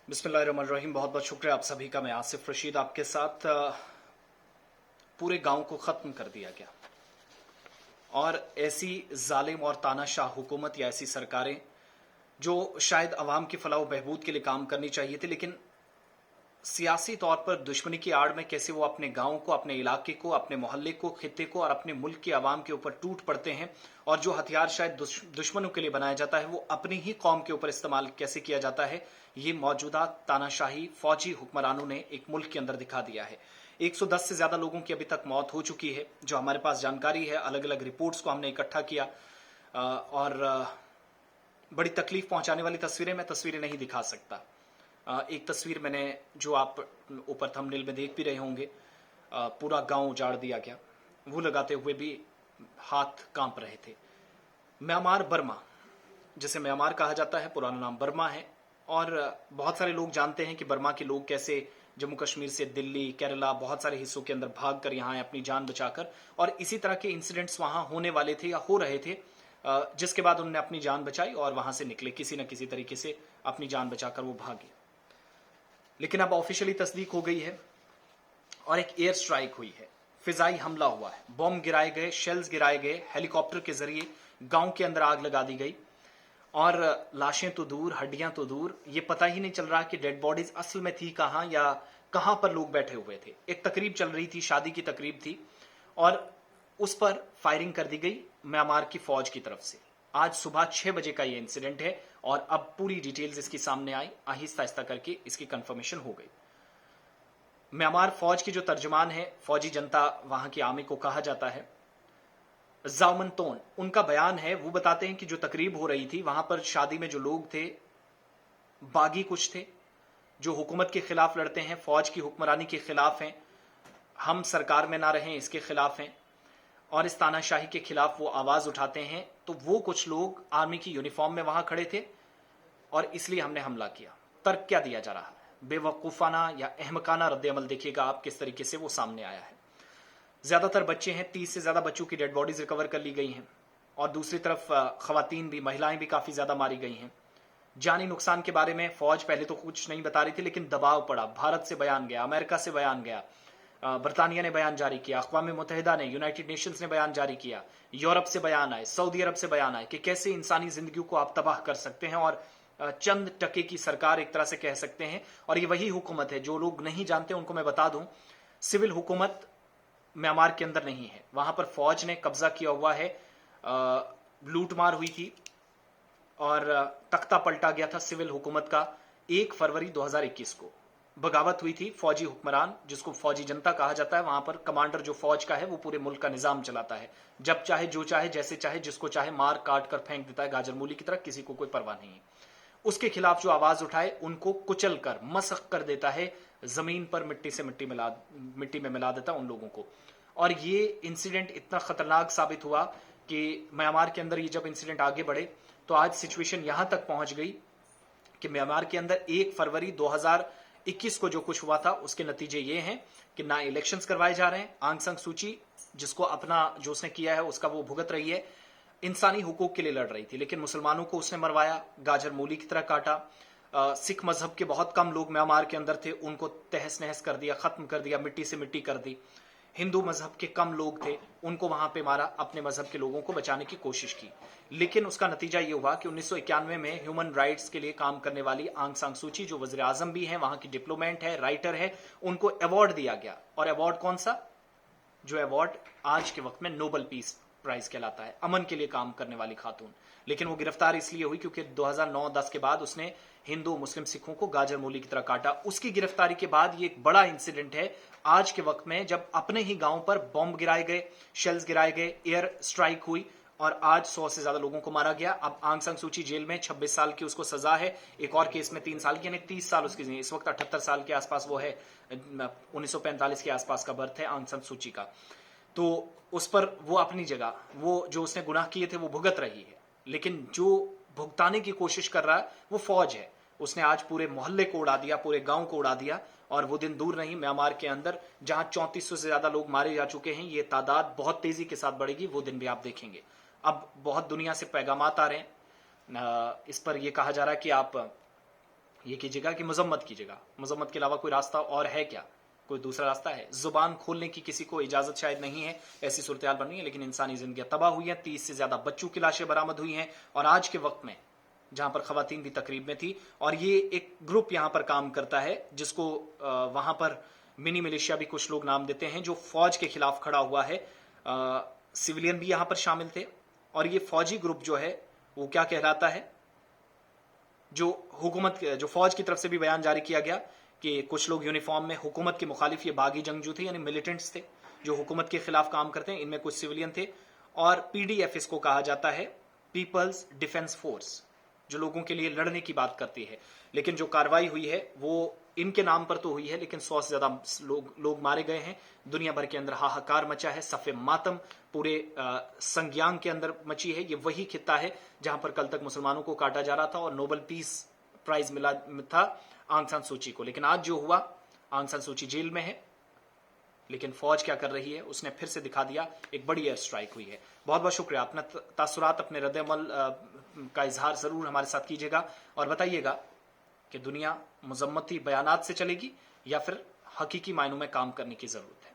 बिस्मिल्लाहिर्रहमानिर्रहीम। बहुत बहुत शुक्रिया आप सभी का। मैं आसिफ रशीद आपके साथ। पूरे गांव को ख़त्म कर दिया गया और ऐसी जालिम और तानाशाह हुकूमत या ऐसी सरकारें जो शायद अवाम की फलाह व बहबूद के लिए काम करनी चाहिए थी, लेकिन सियासी तौर पर दुश्मनी की आड़ में कैसे वो अपने गांव को, अपने इलाके को, अपने मोहल्ले को, खित्ते को और अपने मुल्क की आवाम के ऊपर टूट पड़ते हैं। और जो हथियार शायद दुश्मनों के लिए बनाया जाता है वो अपनी ही कौम के ऊपर इस्तेमाल कैसे किया जाता है, ये मौजूदा तानाशाही फौजी हुक्मरानों ने एक मुल्क के अंदर दिखा दिया है। 110 से ज्यादा लोगों की अभी तक मौत हो चुकी है, जो हमारे पास जानकारी है। अलग अलग रिपोर्ट्स को हमने इकट्ठा किया और बड़ी तकलीफ पहुंचाने वाली तस्वीरें, मैं तस्वीरें नहीं दिखा सकता। एक तस्वीर मैंने, जो आप ऊपर थंबनेल में देख भी रहे होंगे, पूरा गांव उजाड़ दिया गया। वो लगाते हुए भी हाथ कांप रहे थे। म्यांमार बर्मा, जिसे म्यांमार कहा जाता है, पुराना नाम बर्मा है। और बहुत सारे लोग जानते हैं कि बर्मा के लोग कैसे जम्मू कश्मीर से दिल्ली, केरला, बहुत सारे हिस्सों के अंदर भाग कर यहाँ आए अपनी जान बचाकर। और इसी तरह के इंसिडेंट्स वहां होने वाले थे या हो रहे थे, जिसके बाद उन्होंने अपनी जान बचाई और वहां से निकले, किसी न किसी तरीके से अपनी जान बचाकर वो भागे। लेकिन अब ऑफिशियली तस्दीक हो गई है और एक एयर स्ट्राइक हुई है, फिजाई हमला हुआ है, बॉम्ब गिराए गए, शेल्स गिराए गए, हेलीकॉप्टर के जरिए गांव के अंदर आग लगा दी गई। और लाशें तो दूर, हड्डियां तो दूर, ये पता ही नहीं चल रहा कि डेड बॉडीज असल में थी कहां या कहां पर लोग बैठे हुए थे। एक तकरीब चल रही थी, शादी की तकरीब थी, और उस पर फायरिंग कर दी गई म्यांमार की फौज की तरफ से। आज सुबह 6 बजे का ये इंसिडेंट है और अब पूरी डिटेल्स इसकी सामने आई, आहिस्ता आहिस्ता करके इसकी कंफर्मेशन हो गई। म्यांमार फौज की जो तर्जमान है, फौजी जनता वहां की आर्मी को कहा जाता है, जामन तोन, उनका बयान है। वो बताते हैं कि जो तकरीब हो रही थी वहां पर शादी में जो लोग थे, बागी कुछ थे जो हुकूमत के खिलाफ लड़ते हैं, फौज की हुक्मरानी के खिलाफ हैं, हम सरकार में ना रहें इसके खिलाफ हैं और इस तानाशाही के खिलाफ वो आवाज उठाते हैं। तो वो कुछ लोग आर्मी की यूनिफॉर्म में वहां खड़े थे और इसलिए हमने हमला किया। तर्क क्या दिया जा रहा है, बेवकूफाना या अहमकाना रद्द-ए-अमल देखिएगा आप किस तरीके से वो सामने आया है। ज्यादातर बच्चे हैं, 30 से ज्यादा बच्चों की डेड बॉडीज रिकवर कर ली गई हैं और दूसरी तरफ खवातीन भी, महिलाएं भी काफी ज्यादा मारी गई हैं। जानी नुकसान के बारे में फौज पहले तो कुछ नहीं बता रही थी, लेकिन दबाव पड़ा, भारत से बयान गया, अमेरिका से बयान गया, बरतानिया ने बयान जारी किया, अक़वाम मुत्तहिदा ने, यूनाइटेड नेशंस ने बयान जारी किया, यूरोप से बयान आए, सऊदी अरब से बयान आए कि कैसे इंसानी जिंदगी को आप तबाह कर सकते हैं। और चंद टके की सरकार एक तरह से कह सकते हैं। और ये वही हुकूमत है, जो लोग नहीं जानते उनको मैं बता दूं, सिविल हुकूमत म्यांमार के अंदर नहीं है। वहां पर फौज ने कब्जा किया हुआ है, लूटमार हुई थी और तख्ता पलटा गया था सिविल हुकूमत का। 1 फरवरी 2021 को बगावत हुई थी। फौजी हुक्मरान, जिसको फौजी जनता कहा जाता है, वहां पर कमांडर जो फौज का है वो पूरे मुल्क का निजाम चलाता है। जब चाहे, जो चाहे, जैसे चाहे, जिसको चाहे मार काट कर फेंक देता है गाजर मूली की तरह, किसी को कोई परवाह नहीं है। उसके खिलाफ जो आवाज उठाए उनको कुचल कर, मसख कर देता है, जमीन पर मिट्टी में मिला देता है उन लोगों को। और ये इंसिडेंट इतना खतरनाक साबित हुआ कि म्यांमार के अंदर ये जब इंसिडेंट आगे बढ़े तो आज सिचुएशन यहां तक पहुंच गई कि म्यांमार के अंदर 1 फरवरी 2021 को जो कुछ हुआ था उसके नतीजे ये हैं कि ना इलेक्शंस करवाए जा रहे हैं। आंग सान सू की, जिसको अपना जो उसने किया है उसका वो भुगत रही है, इंसानी हुकूक के लिए लड़ रही थी, लेकिन मुसलमानों को उसने मरवाया, गाजर मूली की तरह काटा। सिख मजहब के बहुत कम लोग म्यांमार के अंदर थे, उनको तहस नहस कर दिया, खत्म कर दिया, मिट्टी से मिट्टी कर दी। हिंदू मजहब के कम लोग थे, उनको वहां पे मारा, अपने मजहब के लोगों को बचाने की कोशिश की। लेकिन उसका नतीजा ये हुआ कि 1991 में ह्यूमन राइट्स के लिए काम करने वाली आंग सान सू की, जो वजीर आजम भी है, वहां की डिप्लोमेट है, राइटर है, उनको अवार्ड दिया गया। और अवार्ड कौन सा? जो अवार्ड आज के वक्त में नोबेल पीस प्राइज कहलाता है, अमन के लिए काम करने वाली खातून। लेकिन वो गिरफ्तार इसलिए हुई क्योंकि 2009-10 के बाद उसने हिंदू मुस्लिम सिखों को गाजर मूली की तरह काटा। उसकी गिरफ्तारी के बाद ये एक बड़ा इंसिडेंट है आज के वक्त में, जब अपने ही गांव पर बॉम्ब गिराए गए, शेल्स गिराए गए, एयर स्ट्राइक हुई और आज 100 से ज्यादा लोगों को मारा गया। अब आंग सान सू की जेल में, 26 साल की उसको सजा है, एक और केस में 3 साल की, यानी 30 साल उसकी। इस वक्त 78 साल के आसपास वो है, 1945 के आसपास का बर्थ है आंग सान सू की का। तो उस पर वो अपनी जगह, वो जो उसने गुनाह किए थे वो भुगत रही है, लेकिन जो भुगताने की कोशिश कर रहा है वो फौज है। उसने आज पूरे मोहल्ले को उड़ा दिया, पूरे गांव को उड़ा दिया। और वो दिन दूर नहीं, म्यांमार के अंदर जहां 3400 से ज्यादा लोग मारे जा चुके हैं, ये तादाद बहुत तेजी के साथ बढ़ेगी, वो दिन भी आप देखेंगे। अब बहुत दुनिया से पैगामात आ रहे हैं, इस पर यह कहा जा रहा है कि आप ये कीजिएगा कि मजम्मत कीजिएगा। मजम्मत के अलावा कोई रास्ता और है क्या? कोई दूसरा रास्ता है? जुबान खोलने की किसी को इजाजत शायद नहीं है, ऐसी सूरत हाल बन रही है, लेकिन इंसानी जिंदगियां तबाह हुई हैं, 30 से ज्यादा बच्चों की लाशें बरामद हुई हैं, और आज के वक्त में जहां पर खवातीन भी तकरीब में थी, और ये एक ग्रुप यहां पर काम करता है जिसको वहां पर मिनी मिलिशिया भी कुछ लोग नाम देते हैं, जो फौज के खिलाफ खड़ा हुआ है। सिविलियन भी यहां पर शामिल थे, और ये फौजी ग्रुप जो है वो क्या कहलाता है, जो हुकूमत, जो फौज की तरफ से भी बयान जारी किया गया कि कुछ लोग यूनिफॉर्म में हुकूमत के मुखालिफ, ये बागी जंगजू थे, यानी मिलिटेंट्स थे जो हुकूमत के खिलाफ काम करते हैं, इनमें कुछ सिविलियन थे। और पीडीएफ इसको कहा जाता है, पीपल्स डिफेंस फोर्स, जो लोगों के लिए लड़ने की बात करती है। लेकिन जो कार्रवाई हुई है वो इनके नाम पर तो हुई है, लेकिन 100 से ज्यादा लोग मारे गए हैं। दुनिया भर के अंदर हाहाकार मचा है, सफ़े मातम पूरे संज्ञांग के अंदर मची है। ये वही खित्ता है जहां पर कल तक मुसलमानों को काटा जा रहा था और नोबेल पीस प्राइज मिला था आंग सान सूची को। लेकिन आज जो हुआ, आंग सान सूची जेल में है, लेकिन फौज क्या कर रही है उसने फिर से दिखा दिया। एक बड़ी एयर स्ट्राइक हुई है। बहुत बहुत शुक्रिया। अपना तासुरात, अपने रद्द-ए-अमल का इजहार जरूर हमारे साथ कीजिएगा, और बताइएगा कि दुनिया मजम्मती बयानात से चलेगी या फिर हकीकी मायनों में काम करने की जरूरत है।